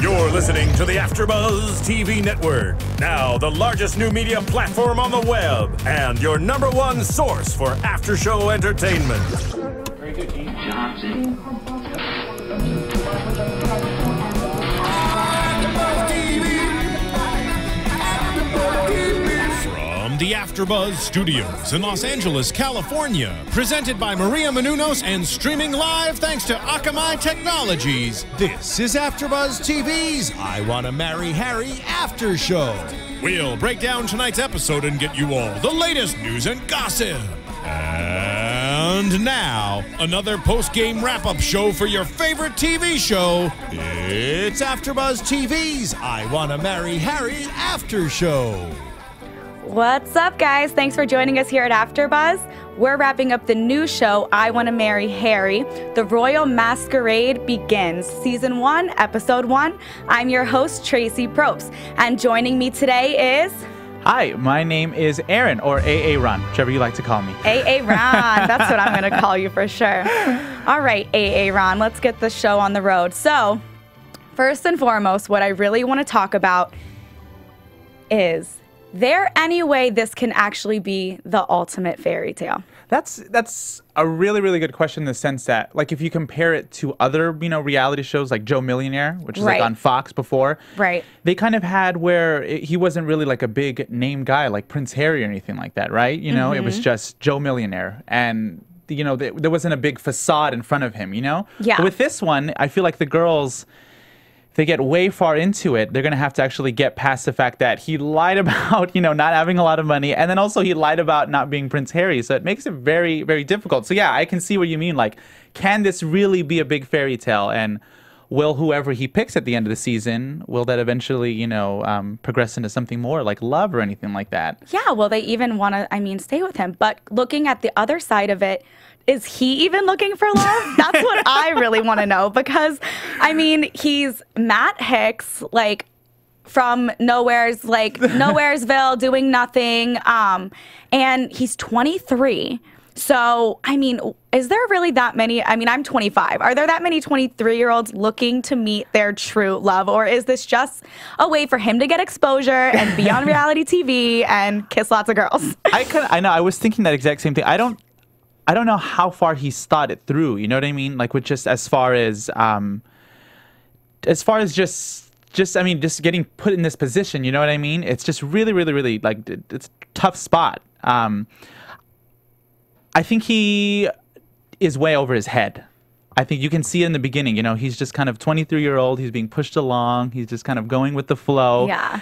You're listening to the AfterBuzz TV network, now the largest new media platform on the web, and your #1 source for after-show entertainment. Very good, Keith Johnson. From the AfterBuzz Studios in Los Angeles, California, presented by Maria Menounos and streaming live thanks to Akamai Technologies. This is AfterBuzz TV's I Wanna Marry Harry After Show. We'll break down tonight's episode and get you all the latest news and gossip. And now, another post-game wrap-up show for your favorite TV show. It's AfterBuzz TV's I Wanna Marry Harry After Show. What's up, guys? Thanks for joining us here at AfterBuzz. We're wrapping up the new show, I Wanna Marry Harry. The Royal Masquerade Begins, Season 1, Episode 1. I'm your host, Traci Propst, and joining me today is... Hi, my name is Aaron, or AA Ron, whichever you like to call me. AA Ron, that's what I'm going to call you for sure. All right, AA Ron, let's get the show on the road. So, first and foremost, what I really want to talk about is... there any way this can actually be the ultimate fairy tale? That's a really, really good question in the sense that, like, if you compare it to other, reality shows like Joe Millionaire, which is like on Fox before, right? They kind of had where he wasn't really like a big name guy like Prince Harry or anything like that, right? It was just Joe Millionaire, and there wasn't a big facade in front of him, Yeah. But with this one, I feel like the girls, if they get way far into it, they're going to have to actually get past the fact that he lied about, not having a lot of money. And then also he lied about not being Prince Harry. So it makes it very, very difficult. So yeah, I can see what you mean. Like, can this really be a big fairy tale? And will whoever he picks at the end of the season, will that eventually, progress into something more like love or anything like that? Yeah, will they even want to, stay with him? But looking at the other side of it, is he even looking for love? That's what I really want to know, because, he's Matt Hicks, like, from Nowheresville, doing nothing, and he's 23. So, is there really that many? I'm 25. Are there that many 23-year-olds looking to meet their true love? Or is this just a way for him to get exposure and be on reality TV and kiss lots of girls? I know. I was thinking that exact same thing. I don't know how far he's thought it through. You know what I mean? Like, with just as far as just getting put in this position. You know what I mean? It's just really, really, really, like, it's a tough spot. I think he is way over his head. I think you can see in the beginning, he's just kind of 23-year-old. He's being pushed along. He's just kind of going with the flow. Yeah.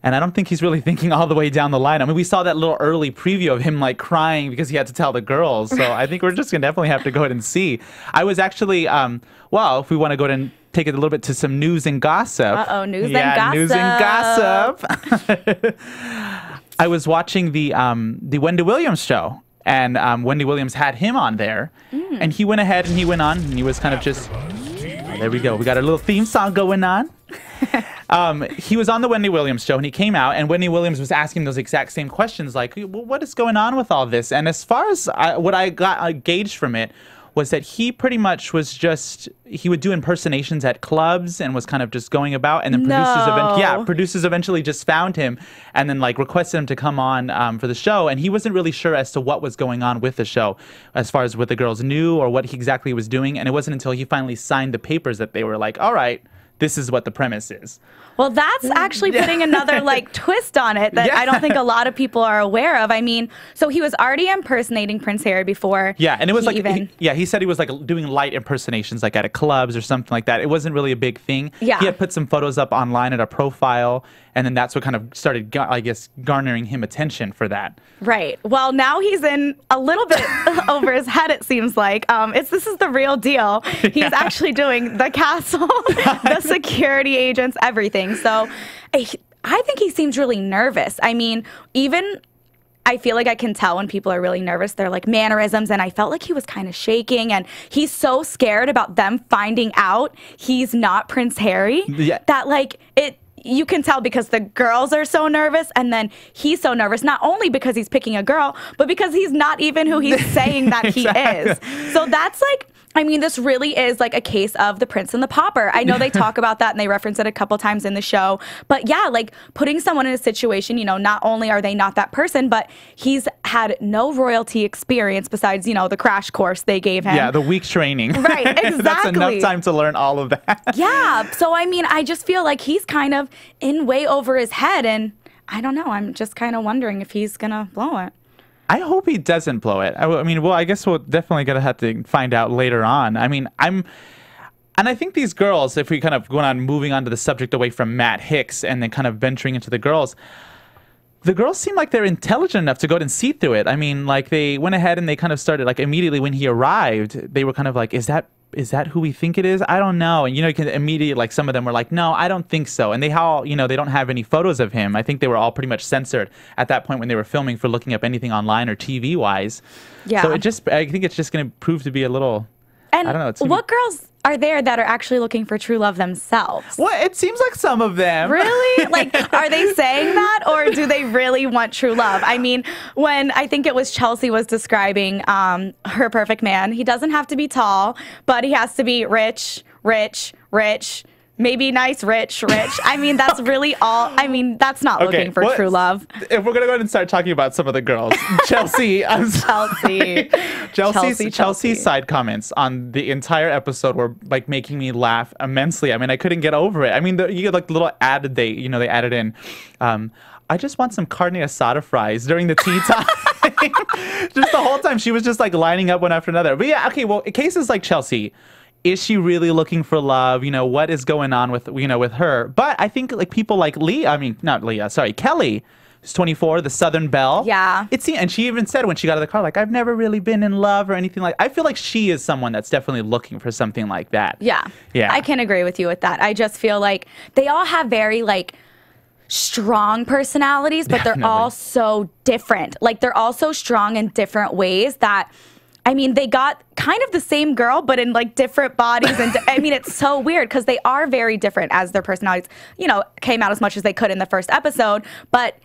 And I don't think he's really thinking all the way down the line. We saw that little early preview of him, like, crying because he had to tell the girls. So I think we're just going to definitely have to go ahead and see. I was actually, if we want to go ahead and take it a little bit to some news and gossip. Uh-oh, news and gossip. News and gossip. I was watching the Wendy Williams show. And Wendy Williams had him on there. And he went ahead and he went on. And he was kind of just, there we go. We got a little theme song going on. He was on the Wendy Williams show, and he came out, and Wendy Williams was asking those exact same questions, like, well, what is going on with all this? And as far as what I got gauged from it was that he pretty much was just, he would do impersonations at clubs and was kind of just going about, and then producers eventually just found him and then, like, requested him to come on for the show, and he wasn't really sure as to what was going on with the show as far as what the girls knew or what he exactly was doing, and it wasn't until he finally signed the papers that they were like, all right, this is what the premise is. Well, that's actually putting another, like, twist on it that I don't think a lot of people are aware of. So he was already impersonating Prince Harry before. Yeah, and it was he said he was, like, doing light impersonations, like, at clubs or something like that. It wasn't really a big thing. Yeah. He had put some photos up online at a profile, and then that's what kind of started, garnering him attention for that. Right. Well, now he's in a little bit over his head, it seems like. This is the real deal. He's actually doing the castle, the security agents, everything. So I think he seems really nervous. Even I feel like I can tell when people are really nervous. They're like mannerisms, and I felt like he was kind of shaking, and he's so scared about them finding out he's not Prince Harry that, like, you can tell because the girls are so nervous, and then he's so nervous, not only because he's picking a girl, but because he's not even who he's saying that he is. So that's, like, I mean, this really is like a case of the prince and the pauper. I know they talk about that and they reference it a couple times in the show. But yeah, like putting someone in a situation, you know, not only are they not that person, but he's had no royalty experience besides, you know, the crash course they gave him. Yeah, the week training. Right, exactly. That's enough time to learn all of that. Yeah. So, I mean, I just feel like he's kind of in way over his head. And I don't know. I'm just kind of wondering if he's going to blow it. I hope he doesn't blow it. I mean, well, I guess we're definitely going to have to find out later on. I mean, and I think these girls, if we kind of go on moving on to the subject away from Matt Hicks and then kind of venturing into the girls seem like they're intelligent enough to go ahead and see through it. I mean, like they went ahead and they kind of started, like immediately when he arrived, they were kind of like, is that who we think it is? I don't know. And, you know, you can immediately, like some of them were like, no, I don't think so. And they don't have any photos of him. I think they were all pretty much censored at that point when they were filming for looking up anything online or TV wise. Yeah. So I think it's just going to prove to be a little, and I don't know. What girls are there that are actually looking for true love themselves? Well, it seems like some of them. Really? Like, are they saying that or do they really want true love? I mean, when I think it was Chelsea was describing her perfect man, he doesn't have to be tall, but he has to be rich, maybe nice, rich. I mean, that's really all. I mean, that's not looking for true love. If we're going to go ahead and start talking about some of the girls, Chelsea. Chelsea's side comments on the entire episode were like making me laugh immensely. I mean, I couldn't get over it. I mean, you get like the little ad they added in. I just want some carne asada fries during the tea time. Just the whole time she was just like lining up one after another. But yeah, okay, well, cases like Chelsea, is she really looking for love? You know, what is going on with her? But I think like people like Kelly, who's 24, the Southern Belle. Yeah. And she even said when she got out of the car, like, I've never really been in love or anything like. I feel like she is someone that's definitely looking for something like that. Yeah. Yeah. I can agree with you with that. I just feel like they all have very like strong personalities, but they're all so different. Like they're all so strong in different ways that, I mean, they got kind of the same girl, but in like different bodies. And I mean, it's so weird because they are very different as their personalities, you know, came out as much as they could in the first episode. But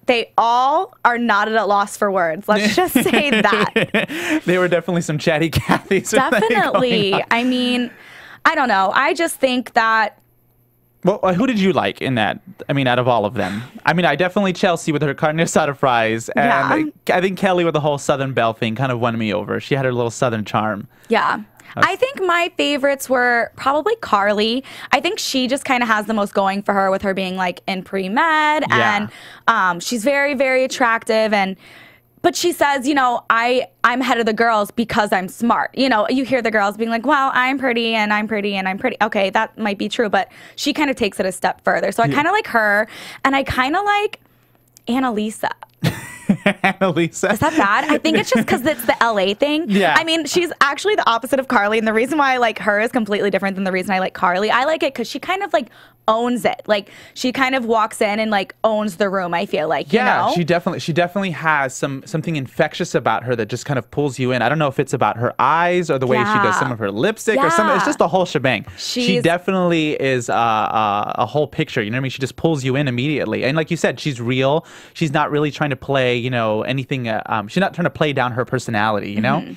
they all are not at a loss for words. Let's just say that. They were definitely some chatty Cathys. Definitely. I mean, I don't know. I just think that. Well, who did you like in that? I mean, out of all of them. I mean, I definitely Chelsea with her carne asada fries. And I think Kelly with the whole Southern Belle thing kind of won me over. She had her little Southern charm. Yeah. I think my favorites were probably Carly. I think she just kind of has the most going for her with her being like in pre-med. Yeah. And she's very, very attractive. But she says, you know, I'm ahead of the girls because I'm smart. You know, you hear the girls being like, well, I'm pretty and I'm pretty and I'm pretty. Okay, that might be true, but she kind of takes it a step further. So I kind of like her, and I kind of like Annalisa. Annalisa. Is that bad? I think it's just because it's the LA thing. Yeah. I mean, she's actually the opposite of Carly, and the reason why I like her is completely different than the reason I like Carly. I like it because she kind of like owns it. Like she kind of walks in and like owns the room, I feel like. Yeah, you know? she definitely has something infectious about her that just kind of pulls you in. I don't know if it's about her eyes or the way she does some of her lipstick or something. It's just a whole shebang. She definitely is a whole picture. You know what I mean? She just pulls you in immediately. And like you said, she's real. She's not really trying to play, you know, anything. She's not trying to play down her personality, you know?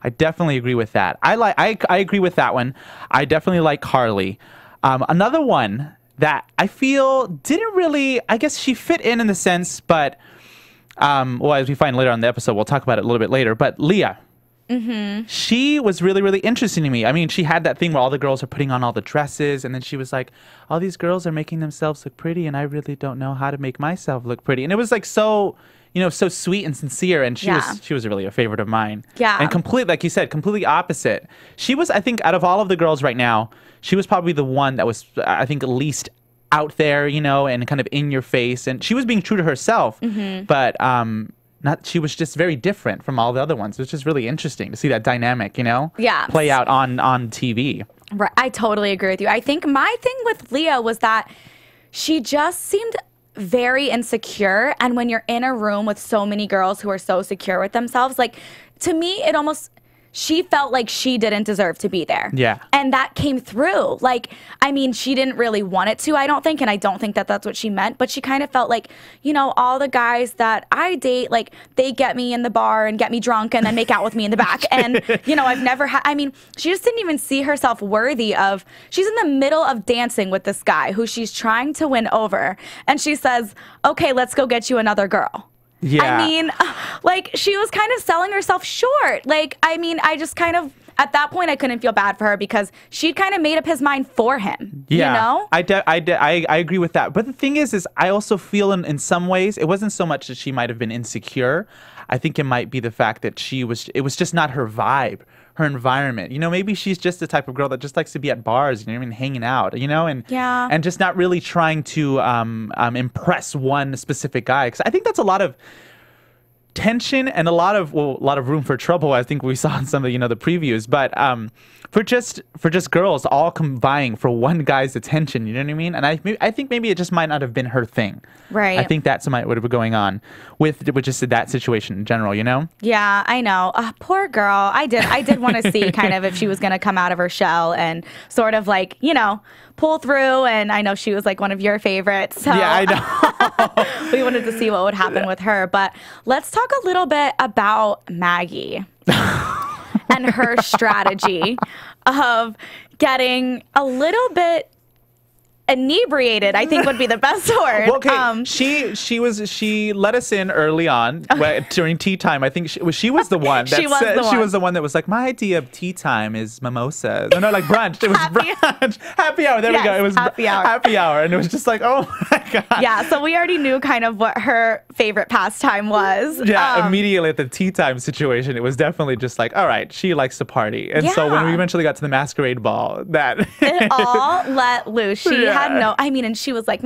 I definitely agree with that. I agree with that one. I definitely like Carly. Another one that I feel didn't really, I guess she fit in the sense, but, well, as we find later on in the episode, we'll talk about it a little bit later, but Leah. She was really, really interesting to me. I mean, she had that thing where all the girls are putting on all the dresses, and then she was like, all these girls are making themselves look pretty, and I really don't know how to make myself look pretty. And it was like so, you know, so sweet and sincere, and she was really a favorite of mine. Yeah. And like you said, completely opposite. She was, I think, out of all of the girls right now, she was probably the one that was, I think, least out there, you know, and kind of in your face. And she was being true to herself, but she was just very different from all the other ones. It was just really interesting to see that dynamic, you know, play out on TV. Right. I totally agree with you. I think my thing with Leah was that she just seemed very insecure. And when you're in a room with so many girls who are so secure with themselves, like, to me, it almost she felt like she didn't deserve to be there. Yeah. And that came through. Like, I mean, she didn't really want it to, I don't think. And I don't think that that's what she meant. But she kind of felt like, you know, all the guys that I date, like, they get me in the bar and get me drunk and then make out with me in the back. And, you know, I've never had, I mean, she just didn't even see herself worthy of, she's in the middle of dancing with this guy who she's trying to win over. And she says, okay, let's go get you another girl. Yeah. I mean, like, she was kind of selling herself short. Like, I mean, I just kind of, at that point, I couldn't feel bad for her because she'd kind of made up his mind for him. Yeah, you know? I agree with that. But the thing is I also feel in some ways, it wasn't so much that she might have been insecure. I think it might be the fact that it was just not her vibe, her environment. You know, maybe she's just the type of girl that just likes to be at bars, you know what I mean, hanging out, you know, and just not really trying to impress one specific guy. Because I think that's a lot of tension and a lot of room for trouble. I think we saw in some of the previews, but for just girls all vying for one guy's attention, you know what I mean? And I think maybe it just might not have been her thing. Right. I think that's what would have been going on with just that situation in general, you know? Yeah, I know. Poor girl. I did want to see kind of if she was going to come out of her shell and sort of like, you know, pull through. And I know she was like one of your favorites. So yeah, I know. we wanted to see what would happen with her. But let's talk a little bit about Maggie and her strategy of getting a little bit inebriated, I think would be the best word. Well, okay, she let us in early on during tea time. I think she was the one that she was the one that was like, my idea of tea time is mimosas. No, like brunch. It was brunch. Happy hour. There we go. It was happy hour. Happy hour, and it was just like, oh my god. Yeah. So we already knew kind of what her favorite pastime was. Yeah. Immediately at the tea time situation, it was definitely just like, all right, she likes to party, and so when we eventually got to the masquerade ball, it all let loose. She had no, I mean, and she was like,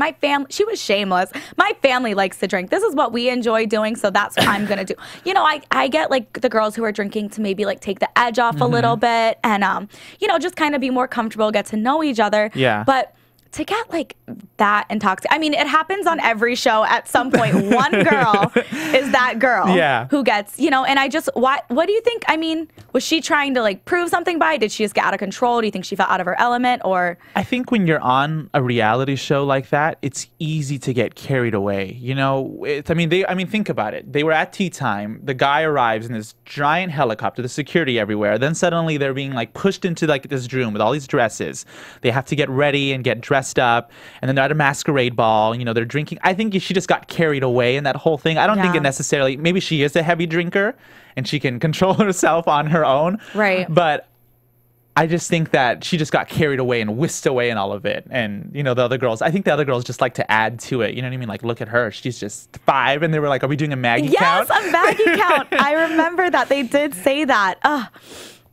she was shameless. My family likes to drink. This is what we enjoy doing, so that's what I'm going to do. You know, I get like the girls who are drinking to maybe like take the edge off a little bit and, you know, just kind of be more comfortable, get to know each other. Yeah. But to get like that intoxicated, I mean, it happens on every show at some point. One girl is that girl who gets, you know, and what do you think? I mean, was she trying to like prove something by it? Did she just get out of control? Do you think she felt out of her element? Or I think when you're on a reality show like that, it's easy to get carried away. You know, I mean, think about it. They were at tea time. The guy arrives in this giant helicopter, the security everywhere. Then suddenly they're being like pushed into like this room with all these dresses. They have to get ready and get dressed up, and then they're at a masquerade ball, you know, they're drinking. I think she just got carried away in that whole thing. I don't think it necessarily, maybe she is a heavy drinker and she can control herself on her own. Right. But I just think that she just got carried away and whisked away in all of it. And, you know, I think the other girls just like to add to it. You know what I mean? Like, look at her. She's just 5. And they were like, are we doing a Maggie count? Yes, a Maggie count. I remember that. They did say that.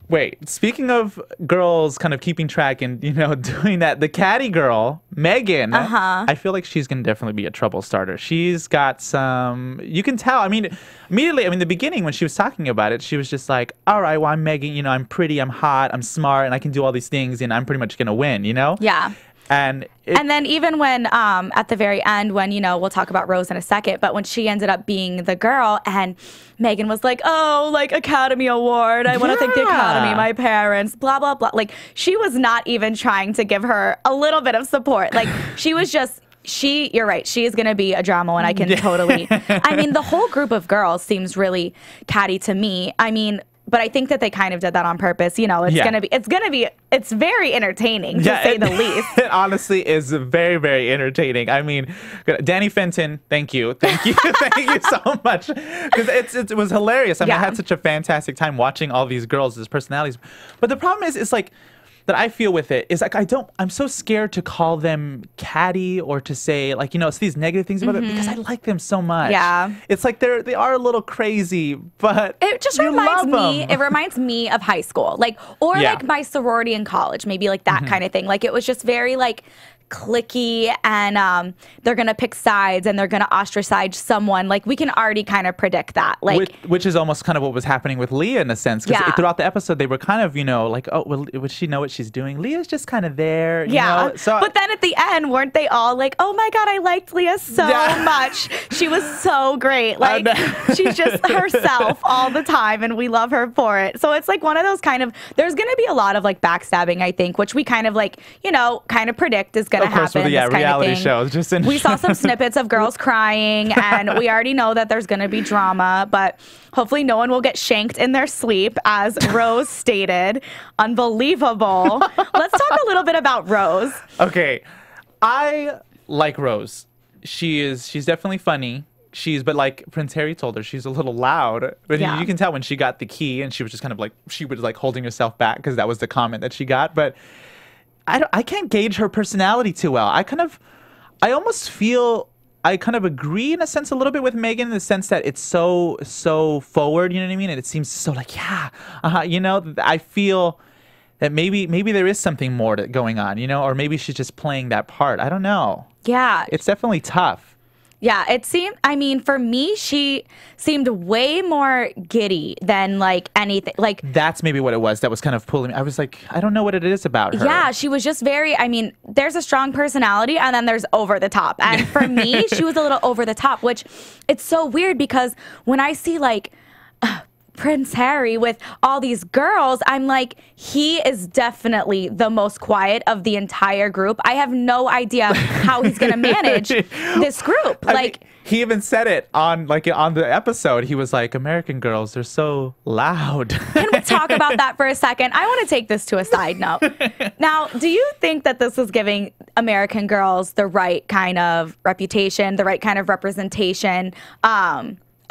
Wait, speaking of girls kind of keeping track and, you know, doing that, the catty girl, Megan, I feel like she's going to definitely be a trouble starter. She's got some, you can tell, I mean, immediately, the beginning when she was talking about it, she was just like, all right, well, I'm Megan, you know, I'm pretty, I'm hot, I'm smart, and I can do all these things, and I'm pretty much going to win, you know? Yeah. And then even when, at the very end, when, you know, we'll talk about Rose in a second, but when she ended up being the girl and Megan was like, oh, like Academy Award, I want to thank the Academy, my parents, blah, blah, blah. Like, she was not even trying to give her a little bit of support. Like, she was just, you're right, she is going to be a drama one. I can totally, I mean, the whole group of girls seems really catty to me. I mean, but I think that they kind of did that on purpose. You know, it's very entertaining to say the least. It honestly is very, very entertaining. I mean, Danny Fenton, thank you thank you so much, because it was hilarious. I mean, I had such a fantastic time watching all these girls' personalities. But the problem is, it's like, that I feel with it is like, I'm so scared to call them catty or to say like, you know, it's these negative things about it because I like them so much. Yeah. It's like they are a little crazy, but it just reminds me of high school, like, or like my sorority in college, maybe like that kind of thing. Like, it was just very like cliquey and they're going to pick sides and they're going to ostracize someone. Like, we can already kind of predict that. Like, which is almost kind of what was happening with Leah in a sense. Because throughout the episode, they were kind of, like, oh, well, would she know what she's doing? Leah's just kind of there. You know? So, but then at the end, weren't they all like, oh my God, I liked Leah so much. She was so great. Like, she's just herself all the time and we love her for it. So it's like one of those kind of, there's going to be a lot of like backstabbing, I think, which we kind of like, kind of predict is going to happen. With reality shows. We saw some snippets of girls crying and we already know that there's going to be drama, but hopefully no one will get shanked in their sleep, as Rose stated. Unbelievable. Let's talk a little bit about Rose. Okay. I like Rose. She's definitely funny. But like Prince Harry told her, she's a little loud. But you can tell when she got the key and she was just kind of like, she was like holding herself back because that was the comment that she got. But I can't gauge her personality too well. I almost feel I kind of agree in a sense a little bit with Megan in the sense that it's so forward, you know what I mean? And it seems so like, I feel that maybe there is something more going on, or maybe she's just playing that part. I don't know. Yeah. It's definitely tough. Yeah, it seemed, for me, she seemed way more giddy than like anything. Like, that's maybe what it was that was kind of pulling me. I was like, I don't know what it is about her. Yeah, she was just very, there's a strong personality and then there's over the top. And for me, she was a little over the top, which it's so weird because when I see like Prince Harry with all these girls, I'm like, he is definitely the most quiet of the entire group. I have no idea how he's going to manage this group. He even said it on the episode. He was like, American girls, they're so loud. Can we talk about that for a second? I want to take this to a side note. Now, do you think that this is giving American girls the right kind of reputation, the right kind of representation?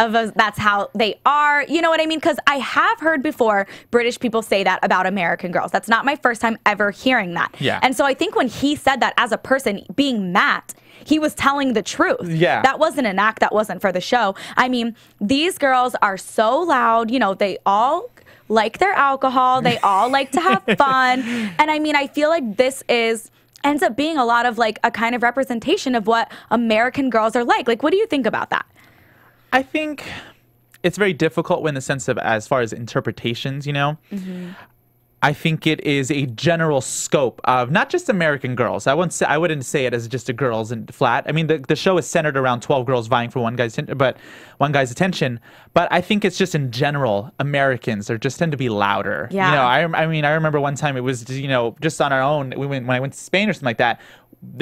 That's how they are, you know what I mean? Because I have heard before British people say that about American girls. That's not my first time ever hearing that. Yeah. And so I think when he said that as a person, being Matt, he was telling the truth. Yeah. That wasn't an act. That wasn't for the show. These girls are so loud. They all like their alcohol. They all like to have fun. And I feel like this ends up being a lot of like a kind of representation of what American girls are like. Like, what do you think about that? I think it's very difficult in the sense of as far as interpretations, Mm-hmm. I think it is a general scope of not just American girls. I wouldn't say it as just a girls and flat. The show is centered around 12 girls vying for one guy's attention. But I think it's just in general, Americans just tend to be louder. Yeah. I remember one time it was just on our own. When I went to Spain or something like that.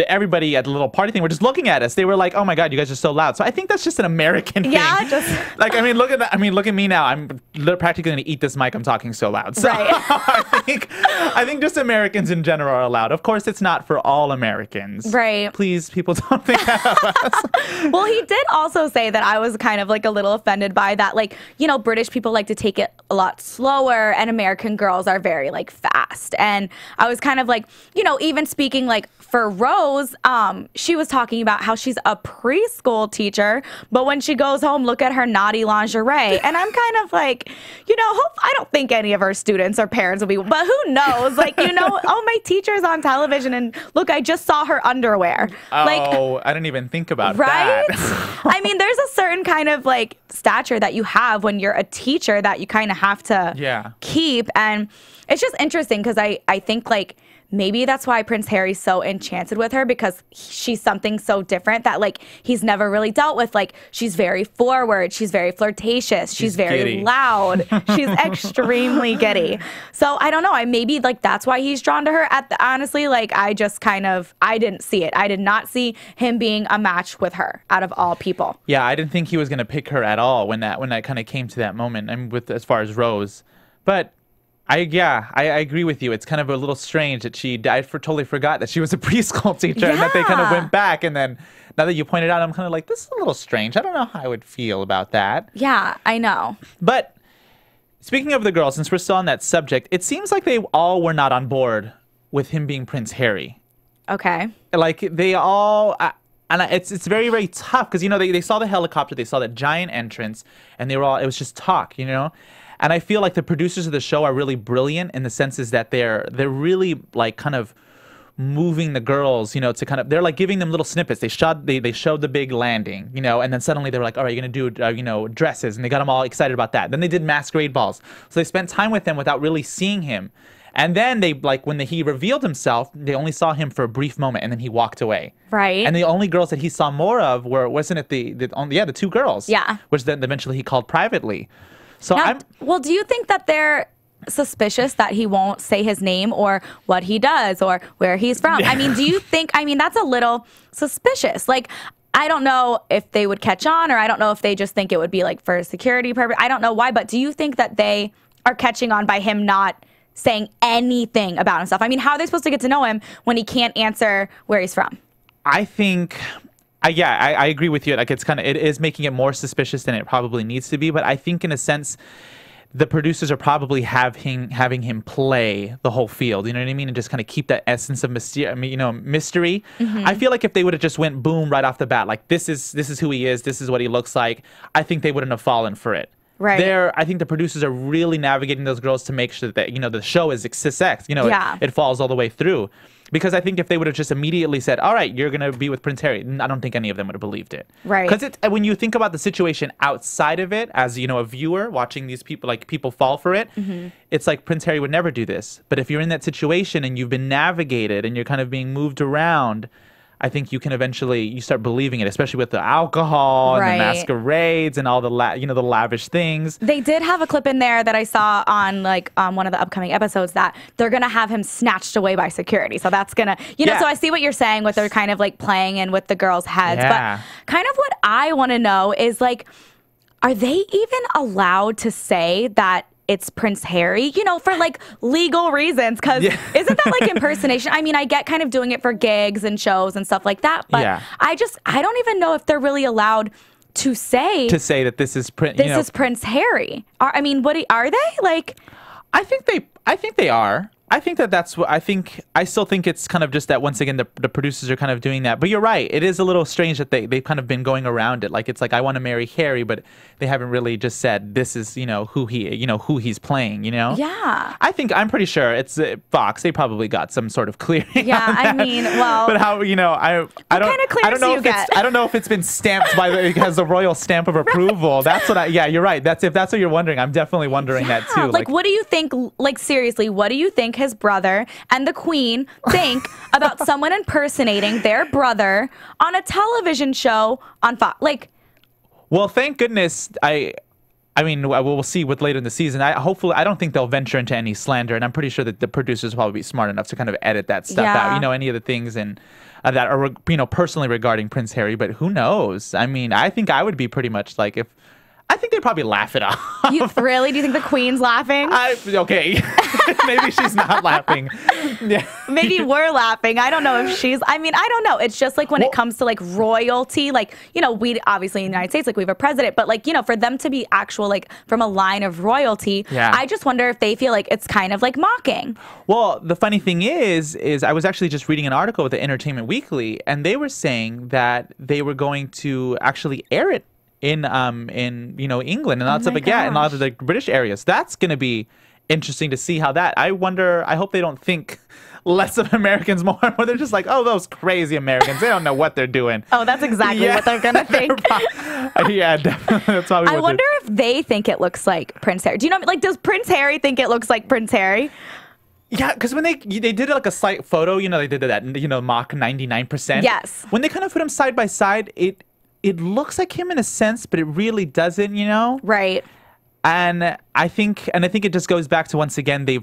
Everybody at the little party thing were just looking at us. They were like, "Oh my God, you guys are so loud." So I think that's just an American thing. Yeah, look at that. Look at me now. I'm practically going to eat this mic. I'm talking so loud. So right. I think just Americans in general are loud. Of course, it's not for all Americans. Right. Please, people don't think that of us. Well, he did also say that I was kind of like a little offended by that. Like, British people like to take it a lot slower and American girls are very like fast. And I was kind of like, even speaking like for Rose, she was talking about how she's a preschool teacher, but when she goes home, look at her naughty lingerie. And I'm kind of like, I don't think any of her students or parents will be, but who knows? Like, oh, my teacher's on television and look, I just saw her underwear. Oh, I didn't even think about right? that. There's a certain kind of like stature that you have when you're a teacher that you kind of have to keep. And it's just interesting because I think like, maybe that's why Prince Harry's so enchanted with her because she's something so different that like he's never really dealt with. Like she's very forward, she's very flirtatious, she's very giddy. Loud, she's extremely giddy. So I don't know. Maybe like that's why he's drawn to her. Honestly, like I didn't see it. I did not see him being a match with her out of all people. Yeah, I didn't think he was gonna pick her at all when that kind of came to that moment. And with as far as Rose, but. I agree with you. It's kind of a little strange that I totally forgot that she was a preschool teacher and that they kind of went back. And then now that you pointed out, I'm kind of like, this is a little strange. I don't know how I would feel about that. Yeah, I know. But speaking of the girls, since we're still on that subject, it seems like they all were not on board with him being Prince Harry. Okay. Like they all... And it's very, very tough because, they saw the helicopter, they saw that giant entrance, and it was just talk, And I feel like the producers of the show are really brilliant in the senses that they're really like kind of moving the girls, you know, to kind of, they're like giving them little snippets. They showed the big landing, you know, and then suddenly they were like, all right, you're going to do, you know, dresses. And they got them all excited about that. Then they did masquerade balls. So they spent time with him without really seeing him. And then they, like, when he revealed himself, they only saw him for a brief moment and then he walked away. Right. And the only girls that he saw more of wasn't it the two girls? Yeah. Which then eventually he called privately. So Now, well, do you think that they're suspicious that he won't say his name or what he does or where he's from? I mean, do you think, I mean, that's a little suspicious. Like, I don't know if they would catch on, or I don't know if they just think it would be like for security purpose. I don't know why, but do you think that they are catching on by him not saying anything about himself? I mean, how are they supposed to get to know him when he can't answer where he's from? I think, I agree with you. Like, it is making it more suspicious than it probably needs to be. But I think in a sense, the producers are probably having him play the whole field, you know what I mean? And just kind of keep that essence of mystery. I feel like if they would have just went boom right off the bat, like this is who he is, this is what he looks like, I think they wouldn't have fallen for it. Right. I think the producers are really navigating those girls to make sure that, you know, the show is success. You know, it falls all the way through. Because I think if they would have just immediately said, all right, you're going to be with Prince Harry, I don't think any of them would have believed it. Right. Because when you think about the situation outside of it, as, you know, a viewer watching these people, like people fall for it, it's like Prince Harry would never do this. But if you're in that situation and you've been navigated and you're kind of being moved around, I think you can you start believing it, especially with the alcohol and the masquerades and all the the lavish things. They did have a clip in there that I saw on one of the upcoming episodes that they're gonna have him snatched away by security. So that's gonna, know. So I see what you're saying with they're kind of like playing in with the girls' heads. But kind of what I want to know is like, are they even allowed to say that it's Prince Harry, you know, for like legal reasons? Because isn't that like impersonation? I mean, I get kind of doing it for gigs and shows and stuff like that, but I don't even know if they're really allowed to say that this is Prince. This is Prince Harry. I mean, are they like? I think they are. I think that's what I still think it's kind of just that once again the producers are kind of doing that. But you're right, it is a little strange that they've kind of been going around it. Like, it's like, I want to marry Harry, but they haven't really just said this is, you know, who he's playing, you know? Yeah. I'm pretty sure it's Fox. They probably got some sort of clearing. Yeah, I mean, well. But how, you know, I don't know if it's been stamped it has the royal stamp of approval. That's what you're right. If that's what you're wondering, I'm definitely wondering that too. Like, what do you think, like, seriously, what do you think his brother and the Queen think about someone impersonating their brother on a television show on Fox? Like, well, thank goodness. I mean, we'll see with later in the season. I don't think they'll venture into any slander, and I'm pretty sure that the producers will probably be smart enough to kind of edit that stuff out. You know, any of the things and that are, you know, personally regarding Prince Harry. But who knows? I mean, I think I would be pretty much like, I think they'd probably laugh it off. Really? Do you think the Queen's laughing? Okay. Maybe she's not laughing. Yeah. Maybe we're laughing. I don't know if I don't know. It's just like when it comes to like royalty, like, you know, we obviously in the United States, like we have a president, but like, you know, for them to be actual, like from a line of royalty, I just wonder if they feel like it's kind of like mocking. Well, the funny thing is I was actually just reading an article with the Entertainment Weekly, and they were saying that they were going to actually air it in you know, England and lots of in lots of the British areas. That's going to be interesting to see how that. I hope they don't think less of Americans more. They're just like, oh, those crazy Americans, they don't know what they're doing. Oh, that's exactly what they're gonna think. Yeah, definitely. That's probably I wonder if they think it looks like Prince Harry. Do you know, like, does Prince Harry think it looks like Prince Harry? Yeah, because when they did like a slight photo, you know, they did that, you know, mock 99%. Yes. When they kind of put them side by side, it looks like him in a sense, but it really doesn't, you know? Right. And I think it just goes back to, once again, they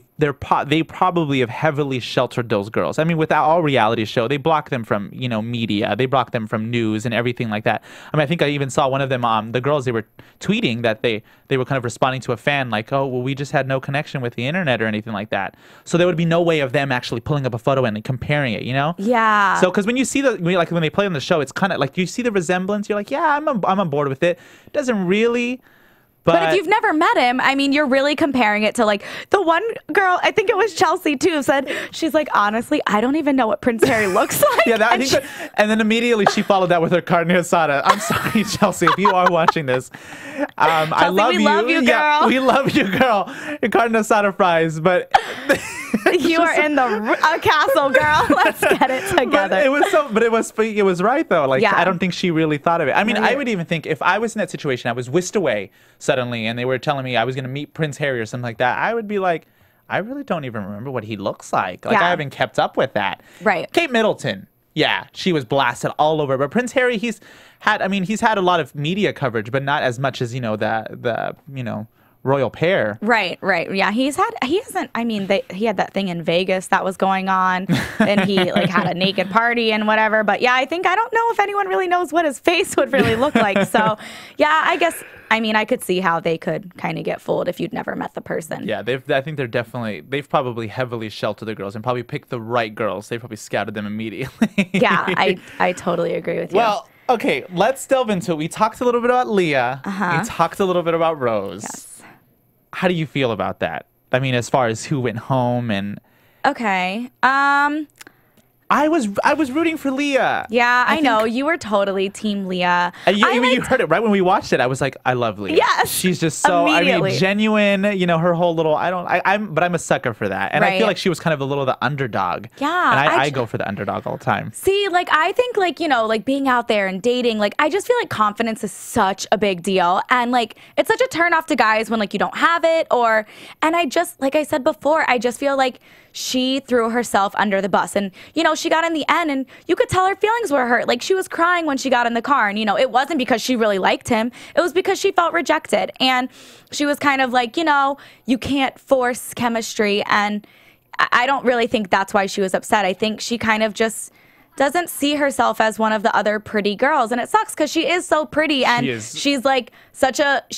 probably have heavily sheltered those girls. I mean, with all reality show, they block them from, you know, media, they block them from news and everything like that. I mean, I think I even saw one of them, the girls, they were tweeting that they were kind of responding to a fan like, oh, well, we just had no connection with the internet or anything like that. So there would be no way of them actually pulling up a photo and comparing it, you know? Yeah. So because when you see when they play on the show, it's kind of like, you see the resemblance, you're like, yeah, I'm on board with it. It doesn't really But if you've never met him, I mean, you're really comparing it to like the one girl, I think it was Chelsea too, said, she's like, honestly, I don't even know what Prince Harry looks like. Yeah, and then immediately she followed that with her carne asada. I'm sorry, Chelsea, if you are watching this. I love you. We love you, girl. Yeah, we love you, girl. Your carne asada fries, but... You are in the castle, girl. Let's get it together. It was right though. Like, yeah. I don't think she really thought of it. I mean, I would even think if I was in that situation, I was whisked away suddenly, and they were telling me I was going to meet Prince Harry or something like that. I would be like, I really don't even remember what he looks like. Like, I haven't kept up with that. Right. Kate Middleton. Yeah, she was blasted all over. But Prince Harry, he's had a lot of media coverage, but not as much as, the royal pair. Right. Yeah, he had that thing in Vegas that was going on, and he like had a naked party and whatever. But yeah, I don't know if anyone really knows what his face would really look like. So yeah, I guess, I could see how they could kind of get fooled if you'd never met the person. Yeah, I think they've probably heavily sheltered the girls and probably picked the right girls. They probably scouted them immediately. Yeah, I totally agree with you. Well, okay, let's delve into it. We talked a little bit about Leah. We talked a little bit about Rose. Yes. How do you feel about that? I mean, as far as who went home and... Okay. I was rooting for Leah. Yeah, I know. You were totally team Leah. You heard it right when we watched it. I was like, I love Leah. Yes. She's just so, genuine. Her whole little, but I'm a sucker for that. And I feel like she was kind of the underdog. Yeah. And I go for the underdog all the time. See, I think being out there and dating, I just feel like confidence is such a big deal. And it's such a turnoff to guys when you don't have it and I just, like I said before, I just feel like she threw herself under the bus. And, she got in the end and you could tell her feelings were hurt. She was crying when she got in the car. And, it wasn't because she really liked him. It was because she felt rejected. And she was kind of like, you can't force chemistry. And I don't really think that's why she was upset. I think she kind of just doesn't see herself as one of the other pretty girls. And it sucks because she is so pretty. And she's she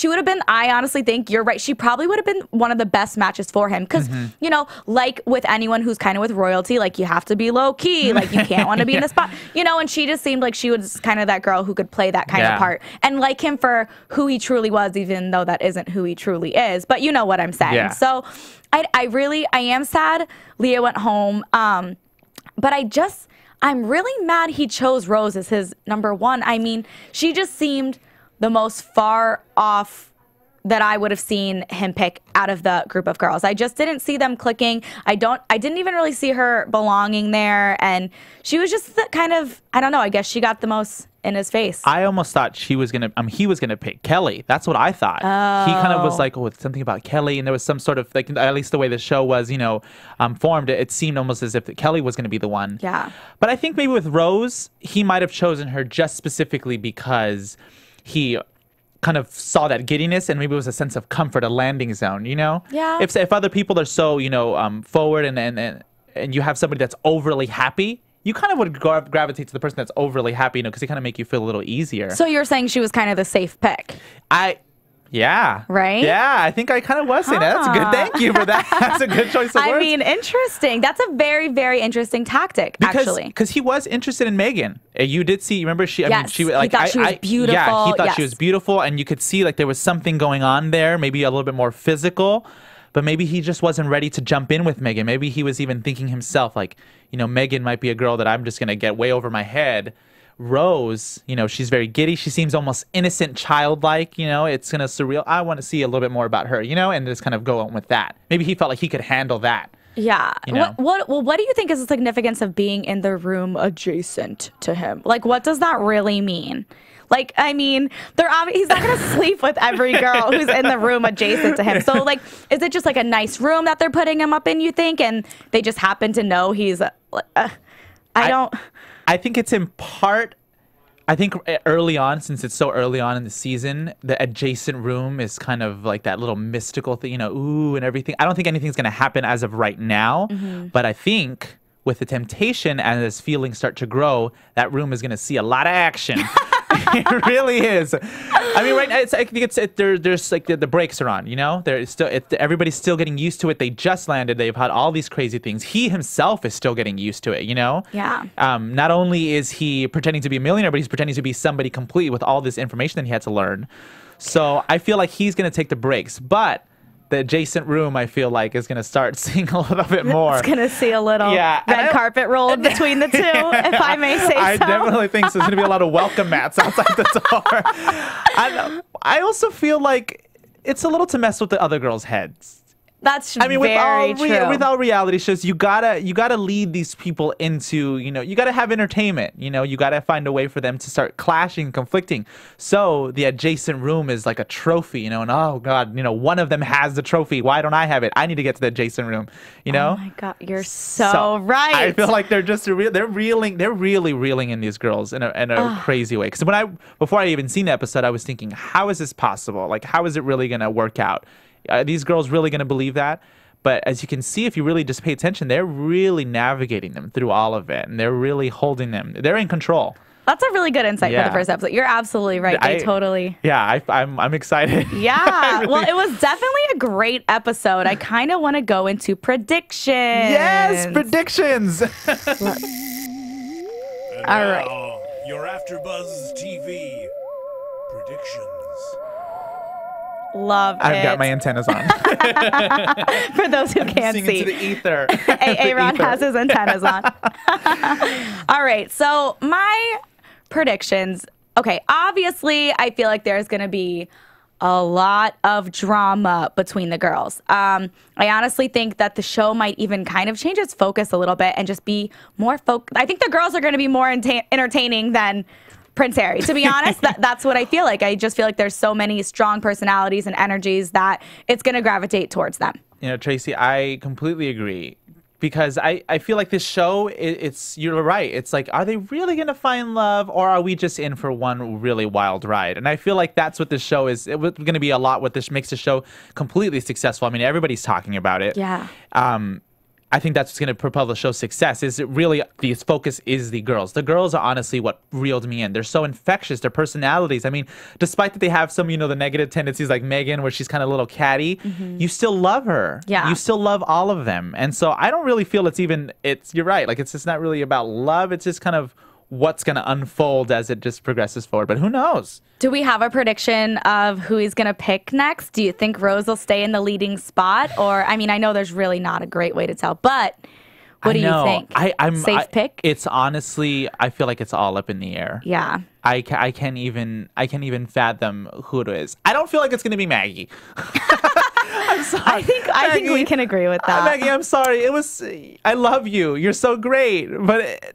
would have been, I honestly think you're right. She probably would have been one of the best matches for him. Because, like with anyone who's kind of with royalty, you have to be low key. You can't want to be in the spot. And she just seemed like she was kind of that girl who could play that kind of part. And like him for who he truly was, even though that isn't who he truly is. But you know what I'm saying. Yeah. So I am sad Leah went home. But I'm really mad he chose Rose as his number one. I mean, she just seemed the most far off that I would have seen him pick out of the group of girls. I just didn't see them clicking. I didn't even really see her belonging there. And she was just kind of, I don't know, I guess she got the most in his face. I almost thought he was going to pick Kelly. That's what I thought. He kind of was like, it's something about Kelly. And there was some sort of, at least the way the show was, formed, it seemed almost as if Kelly was going to be the one. Yeah. But I think maybe with Rose, he might have chosen her just specifically because he kind of saw that giddiness and maybe it was a sense of comfort, a landing zone, Yeah. If other people are so, forward and you have somebody that's overly happy, you kind of would gravitate to the person that's overly happy, because they kind of make you feel a little easier. So you're saying she was kind of the safe pick? Yeah. Right? Yeah, I think I kind of was saying that. That's a good, thank you for that. That's a good choice of words. I mean, interesting. That's a very, very interesting tactic, actually. Because he was interested in Megan. You did see, remember, he thought she was beautiful. Yeah, he thought she was beautiful, and you could see there was something going on there, maybe a little bit more physical. But maybe he just wasn't ready to jump in with Megan. Maybe he was even thinking himself, Megan might be a girl that I'm just going to get way over my head. Rose, she's very giddy. She seems almost innocent, childlike, it's kind of surreal. I want to see a little bit more about her, and just kind of go on with that. Maybe he felt like he could handle that. Yeah. What do you think is the significance of being in the room adjacent to him? What does that really mean? He's not going to sleep with every girl who's in the room adjacent to him. So, is it just a nice room that they're putting him up in, you think? And they just happen to know he's, I think it's in part, I think early on, since it's so early on in the season, the adjacent room is kind of like that little mystical thing, ooh, and everything. I don't think anything's going to happen as of right now, but I think with the temptation and as feelings start to grow, that room is going to see a lot of action. It really is. I mean, right now, I think there's like the brakes are on, you know? Everybody's still getting used to it. They just landed. They've had all these crazy things. He himself is still getting used to it, you know? Yeah. Not only is he pretending to be a millionaire, but he's pretending to be somebody complete with all this information that he had to learn. So I feel like he's going to take the breaks. But the adjacent room, I feel like, is going to start seeing a little bit more. It's going to see a little red carpet rolled between the two, if I may say so. I definitely think so. There's going to be a lot of welcome mats outside the door. I also feel like it's a little to mess with the other girls' heads. That's very true. With all reality shows, you gotta lead these people into, you gotta have entertainment. You gotta find a way for them to start clashing, conflicting. So the adjacent room is like a trophy, and oh god, one of them has the trophy. Why don't I have it? I need to get to the adjacent room. Oh my god, you're so right. I feel like they're really reeling in these girls in a crazy way. Because before I even seen the episode, I was thinking, how is this possible? Like, how is it really gonna work out? Are these girls really going to believe that? But as you can see, if you really just pay attention, they're really navigating them through all of it. And they're really holding them. They're in control. That's a really good insight for the first episode. You're absolutely right. I'm excited. Yeah. Well, it was definitely a great episode. I kind of want to go into predictions. Yes, predictions. And all now, right. Your AfterBuzz TV predictions. Love it. I've got my antennas on. For those who can't see. Into the ether. Aaron has his antennas on. All right. So my predictions. Okay. Obviously, I feel like there's going to be a lot of drama between the girls. I honestly think that the show might even kind of change its focus a little bit and just be more I think the girls are going to be more entertaining than Prince Harry. To be honest, that's what I feel like. I just feel like there's so many strong personalities and energies that it's going to gravitate towards them. Traci, I completely agree. Because I feel like this show, you're right. It's like, are they really going to find love, or are we just in for one really wild ride? And I feel like that's what this show is. It's going to be a lot what this makes the show completely successful. I mean, everybody's talking about it. Yeah. I think that's what's going to propel the show's success. Is it really the focus is the girls. The girls are honestly what reeled me in. They're so infectious. Their personalities. I mean, despite that they have some, the negative tendencies like Megan, where she's kind of a little catty, you still love her. Yeah. You still love all of them. And so I don't really feel you're right. Like, it's just not really about love. It's just kind of what's going to unfold as it just progresses forward. But who knows? Do we have a prediction of who he's going to pick next? Do you think Rose will stay in the leading spot? Or, I mean, I know there's really not a great way to tell, but what do you think? Safe pick? It's honestly, I feel like it's all up in the air. Yeah. I can't even fathom who it is. I don't feel like it's going to be Maggie. I'm sorry. I think we can agree with that. Maggie, I'm sorry. I love you. You're so great. But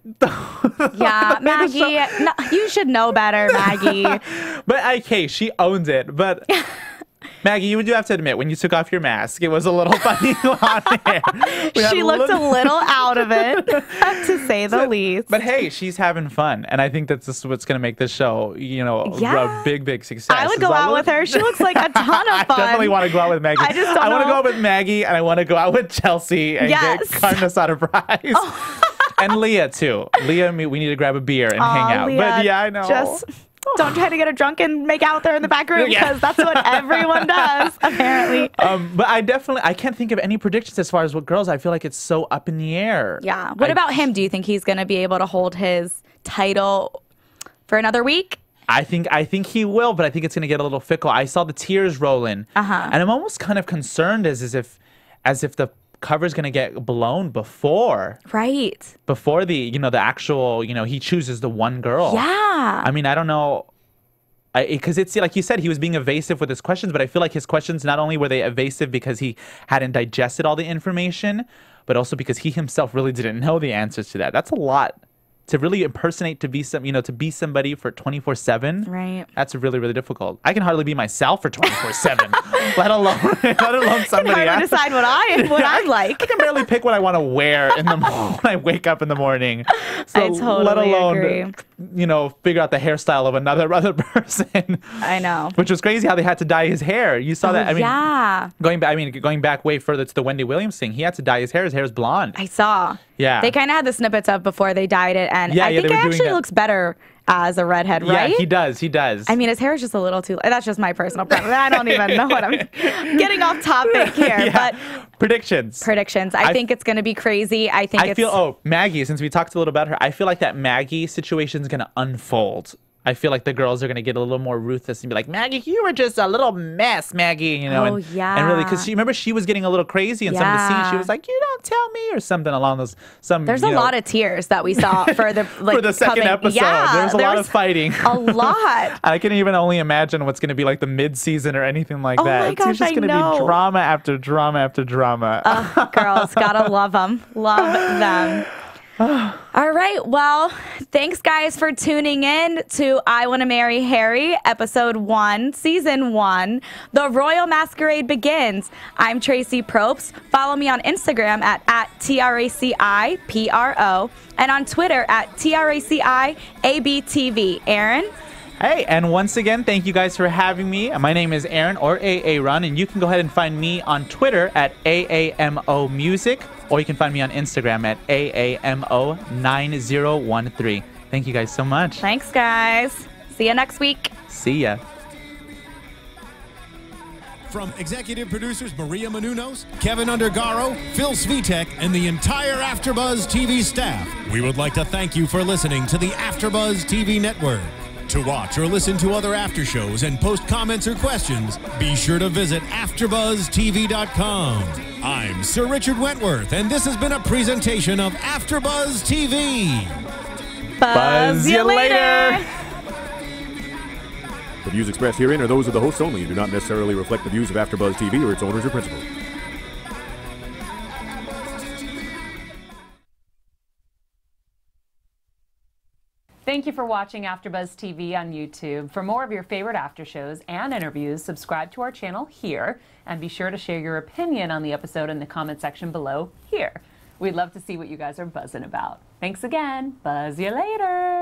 yeah, Maggie, no, you should know better, Maggie. But she owns it. But Maggie, you do have to admit, when you took off your mask, it was a little funny on there. She looked a little out of it, to say the least. But hey, she's having fun. And I think that's just what's going to make this show, a big, big success. I would go out with her. She looks like a ton of fun. I definitely want to go out with Maggie. I want to go out with Maggie, and I want to go out with Chelsea and get carne asada fries. And Leah, too. Leah, we need to grab a beer and hang out. Leah, but yeah, I know. Just don't try to get her drunk and make out there in the back room, because that's what everyone does, apparently. But I can't think of any predictions as far as what girls. I feel like it's so up in the air. Yeah. What about him? Do you think he's going to be able to hold his title for another week? I think he will, but I think it's going to get a little fickle. I saw the tears rolling, and I'm almost kind of concerned as if the cover's going to get blown before the actual, he chooses the one girl. Yeah. I mean, I don't know, because it's like you said, he was being evasive with his questions, but I feel like his questions, not only were they evasive because he hadn't digested all the information, but also because he himself really didn't know the answers to that. That's a lot to really impersonate, to be somebody for 24/7. Right. That's really, really difficult. I can hardly be myself for 24/7, let alone somebody else. I can decide what I'd like. I can barely pick what I want to wear in the when I wake up in the morning. So I totally let alone agree. Figure out the hairstyle of another person. I know. Which was crazy how they had to dye his hair. You saw that? I mean, yeah. Going back way further to the Wendy Williams thing, he had to dye his hair. His hair is blonde. I saw. Yeah. They kind of had the snippets of before they dyed it, and I think it actually looks better as a redhead, right? Yeah, he does. He does. I mean, his hair is just a little too... That's just my personal preference. I don't even know what I'm... Getting off topic here, but... Predictions. I think it's going to be crazy. I feel... Maggie, since we talked a little about her, I feel like that Maggie situation is going to unfold. I feel like the girls are going to get a little more ruthless and be like, Maggie, you were just a little mess, Maggie, you know. Yeah. And really, because remember, she was getting a little crazy in some of the scenes. She was like, you don't tell me, or something along those. There's a lot of tears that we saw for the for the second episode. Yeah, there's a lot of fighting. A lot. I can even only imagine what's going to be like the mid-season or anything like that. My gosh, it's just going to be drama after drama after drama. Girls, gotta love them. Love them. All right. Well, thanks, guys, for tuning in to I Want to Marry Harry, Episode 1, Season 1. The Royal Masquerade Begins. I'm Traci Propst. Follow me on Instagram at TRACIPRO and on Twitter at TRACIABTV. Aaron? Hey, and once again, thank you guys for having me. My name is Aaron, or Aaron, and you can go ahead and find me on Twitter at AAMOmusic, or you can find me on Instagram at AAMO9013. Thank you guys so much. Thanks, guys. See you next week. See ya. From executive producers Maria Menounos, Kevin Undergaro, Phil Svitek, and the entire AfterBuzz TV staff, we would like to thank you for listening to the AfterBuzz TV network. To watch or listen to other after shows and post comments or questions, be sure to visit AfterBuzzTV.com. I'm Sir Richard Wentworth, and this has been a presentation of AfterBuzz TV. Buzz you later. The views expressed herein are those of the hosts only and do not necessarily reflect the views of AfterBuzz TV or its owners or principals. Thank you for watching AfterBuzz TV on YouTube. For more of your favorite after shows and interviews, subscribe to our channel here, and be sure to share your opinion on the episode in the comment section below here. We'd love to see what you guys are buzzing about. Thanks again. Buzz you later.